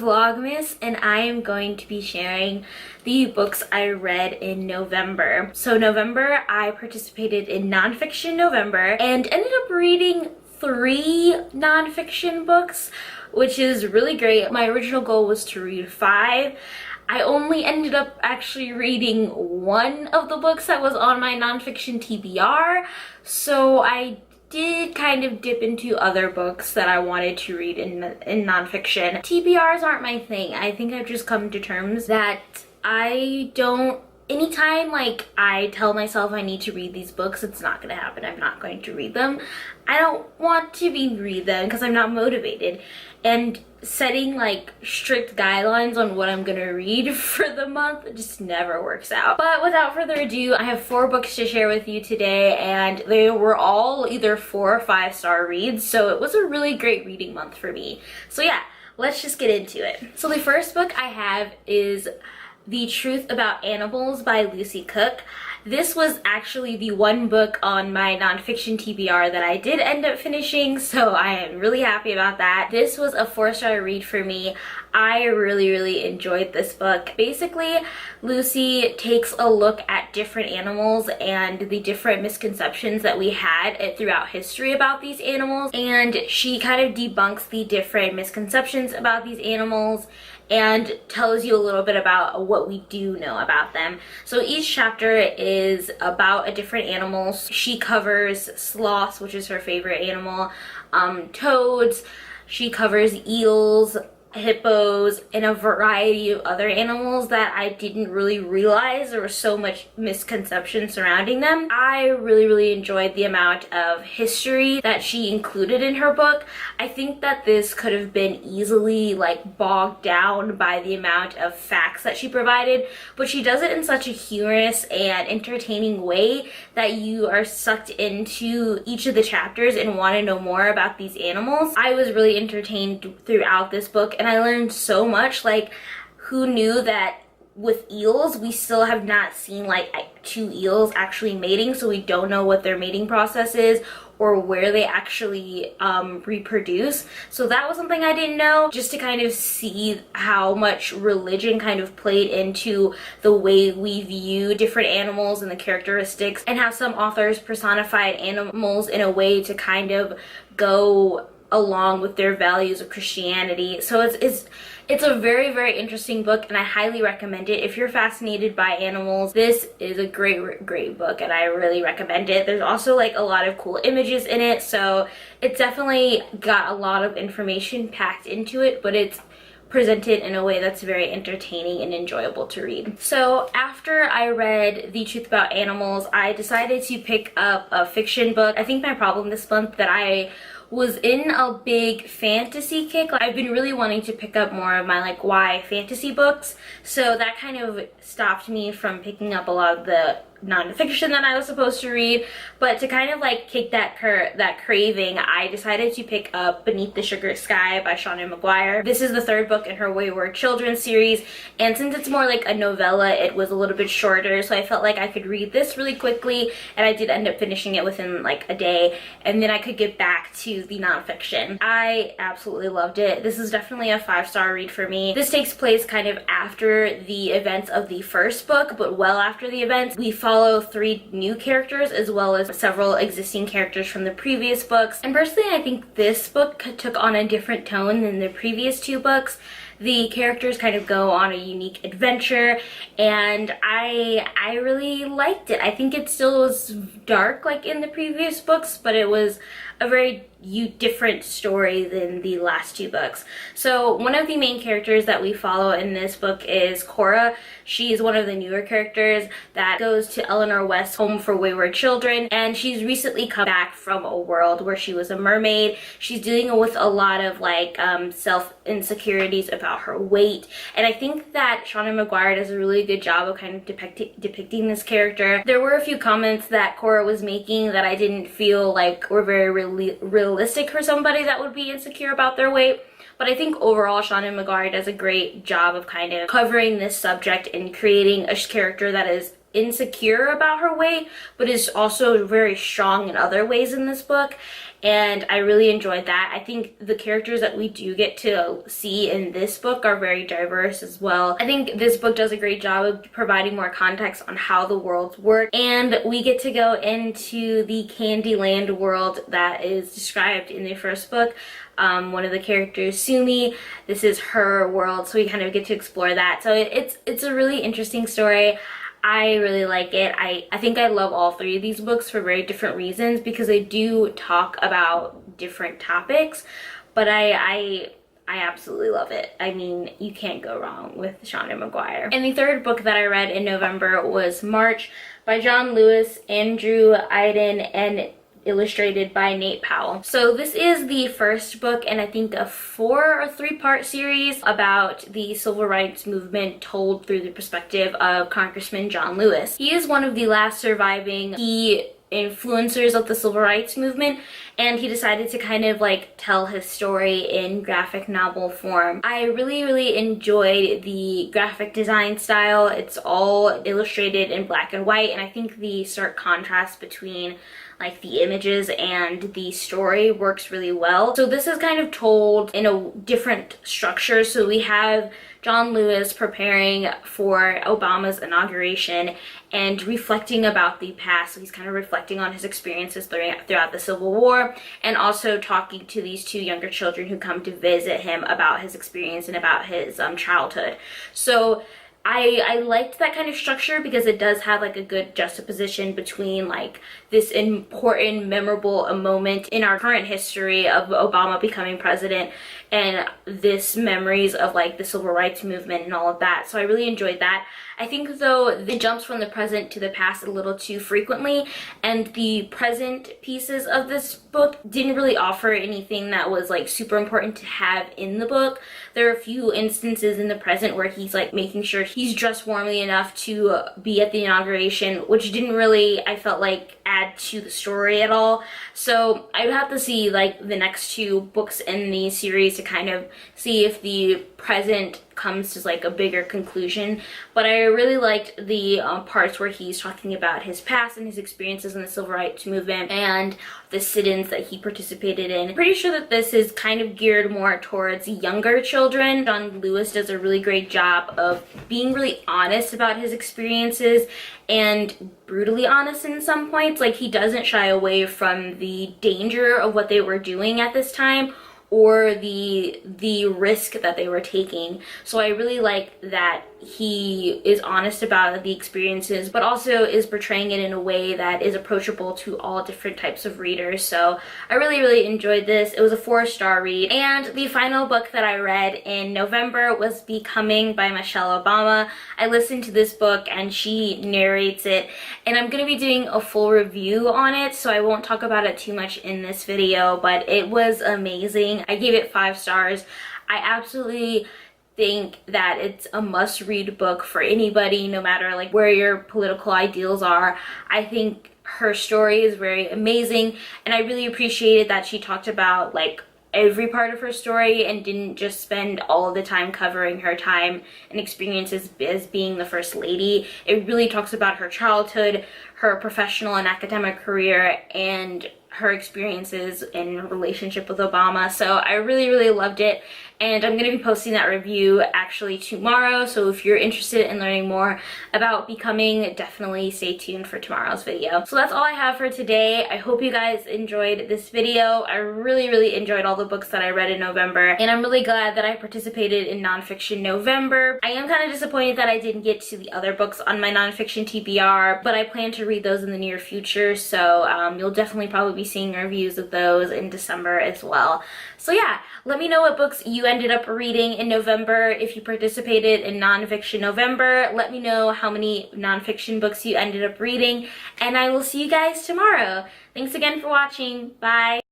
Vlogmas, and I am going to be sharing the books I read in November. So November, I participated in Nonfiction November and ended up reading 3 nonfiction books, which is really great. My original goal was to read 5. I only ended up actually reading 1 of the books that was on my nonfiction TBR, so I did kind of dip into other books that I wanted to read in nonfiction. TBRs aren't my thing. I think I've just come to terms that anytime like I tell myself I need to read these books, it's not gonna happen. I'm not going to read them. I don't want to read them because I'm not motivated. And setting like strict guidelines on what I'm gonna read for the month just never works out. But without further ado, I have 4 books to share with you today, and they were all either 4 or 5-star reads, so it was a really great reading month for me. So yeah, let's just get into it. So the first book I have is The Truth About Animals by Lucy Cook. This was actually the one book on my nonfiction TBR that I did end up finishing, so I am really happy about that. This was a 4-star read for me. I really enjoyed this book. Basically, Lucy takes a look at different animals and the different misconceptions that we had throughout history about these animals, and she kind of debunks the different misconceptions about these animals and tells you a little bit about what we do know about them. So each chapter is about a different animal. She covers sloths, which is her favorite animal, toads, she covers eels, hippos, and a variety of other animals that I didn't really realize there was so much misconception surrounding them. I really enjoyed the amount of history that she included in her book. I think that this could have been easily like bogged down by the amount of facts that she provided, but she does it in such a humorous and entertaining way that you are sucked into each of the chapters and want to know more about these animals. I was really entertained throughout this book, and I learned so much. Like, who knew that with eels we still have not seen like 2 eels actually mating, so we don't know what their mating process is or where they actually reproduce. So that was something I didn't know, just to kind of see how much religion kind of played into the way we view different animals and the characteristics, and how some authors personified animals in a way to kind of go along with their values of Christianity. So it's a very interesting book, and I highly recommend it. If you're fascinated by animals, this is a great book, and I really recommend it. There's also like a lot of cool images in it, so it's definitely got a lot of information packed into it, but it's presented in a way that's very entertaining and enjoyable to read. So after I read The Truth About Animals, I decided to pick up a fiction book. I think my problem this month that I was in a big fantasy kick. I've been really wanting to pick up more of my like YA fantasy books, so that kind of stopped me from picking up a lot of the nonfiction that I was supposed to read. But to kind of like kick that craving, I decided to pick up Beneath the Sugar Sky by Shauna Maguire. This is the 3rd book in her Wayward Children series, and since it's more like a novella, it was a little bit shorter, so I felt like I could read this really quickly, and I did end up finishing it within like a day, and then I could get back to the nonfiction. I absolutely loved it. This is definitely a 5-star read for me. This takes place kind of after the events of the first book, but well after the events. We follow 3 new characters as well as several existing characters from the previous books, and personally I think this book took on a different tone than the previous 2 books. The characters kind of go on a unique adventure, and I really liked it. I think it still was dark like in the previous books, but it was a very different story than the last 2 books. So one of the main characters that we follow in this book is Cora. She's one of the newer characters that goes to Eleanor West's home for wayward children, and she's recently come back from a world where she was a mermaid. She's dealing with a lot of like self-insecurities about her weight, and I think that Shauna Maguire does a really good job of kind of depicting this character. There were a few comments that Cora was making that I didn't feel like were very realistic for somebody that would be insecure about their weight, but I think overall Shauna Maguire does a great job of kind of covering this subject and creating a character that is insecure about her weight, but is also very strong in other ways in this book. And I really enjoyed that. I think the characters that we do get to see in this book are very diverse as well. I think this book does a great job of providing more context on how the worlds work, and we get to go into the Candyland world that is described in the first book. One of the characters, Sumi, this is her world, so we kind of get to explore that. So it's a really interesting story. I really like it. I think I love all three of these books for very different reasons, because they do talk about different topics, but I absolutely love it. I mean, you can't go wrong with Shonda Maguire. And the third book that I read in November was March by John Lewis, Andrew Iden, and illustrated by Nate Powell. So this is the first book in I think a 4 or 3-part series about the civil rights movement told through the perspective of Congressman John Lewis. He is one of the last surviving key influencers of the civil rights movement, and he decided to kind of like tell his story in graphic novel form. I really enjoyed the graphic design style. It's all illustrated in black and white, and I think the stark contrast between like the images and the story works really well. So this is kind of told in a different structure. So we have John Lewis preparing for Obama's inauguration and reflecting about the past. So he's kind of reflecting on his experiences throughout the Civil War, and also talking to these 2 younger children who come to visit him about his experience and about his childhood. So I liked that kind of structure because it does have like a good juxtaposition between like this important, memorable moment in our current history of Obama becoming president and this memories of like the civil rights movement and all of that. So I really enjoyed that. I think though it jumps from the present to the past a little too frequently, and the present pieces of this book didn't really offer anything that was like super important to have in the book. There are a few instances in the present where he's like making sure he's dressed warmly enough to be at the inauguration, which didn't really, I felt like, add to the story at all. So I would have to see like the next 2 books in the series to kind of see if the present comes to like a bigger conclusion. But I really liked the parts where he's talking about his past and his experiences in the civil rights movement and the sit-ins that he participated in. Pretty sure that this is kind of geared more towards younger children. John Lewis does a really great job of being really honest about his experiences, and brutally honest in some points. Like, he doesn't shy away from the danger of what they were doing at this time, or the risk that they were taking. So I really like that he is honest about the experiences, but also is portraying it in a way that is approachable to all different types of readers. So I really enjoyed this. It was a 4-star read. And the final book that I read in November was Becoming by Michelle Obama. I listened to this book and she narrates it, and I'm going to be doing a full review on it, so I won't talk about it too much in this video, but it was amazing. I gave it 5 stars. I absolutely think that it's a must-read book for anybody, no matter like where your political ideals are. I think her story is very amazing, and I really appreciated that she talked about like every part of her story and didn't just spend all of the time covering her time and experiences as being the first lady. It really talks about her childhood, her professional and academic career, and her experiences in relationship with Obama. So I really loved it, and I'm going to be posting that review actually tomorrow. So if you're interested in learning more about Becoming, definitely stay tuned for tomorrow's video. So that's all I have for today. I hope you guys enjoyed this video. I really enjoyed all the books that I read in November, and I'm really glad that I participated in Nonfiction November. I am kind of disappointed that I didn't get to the other books on my nonfiction TBR, but I plan to read those in the near future. So you'll definitely probably be seeing reviews of those in December as well. So yeah, let me know what books you ended up reading in November. If you participated in Nonfiction November, let me know how many nonfiction books you ended up reading, and I will see you guys tomorrow. Thanks again for watching. Bye.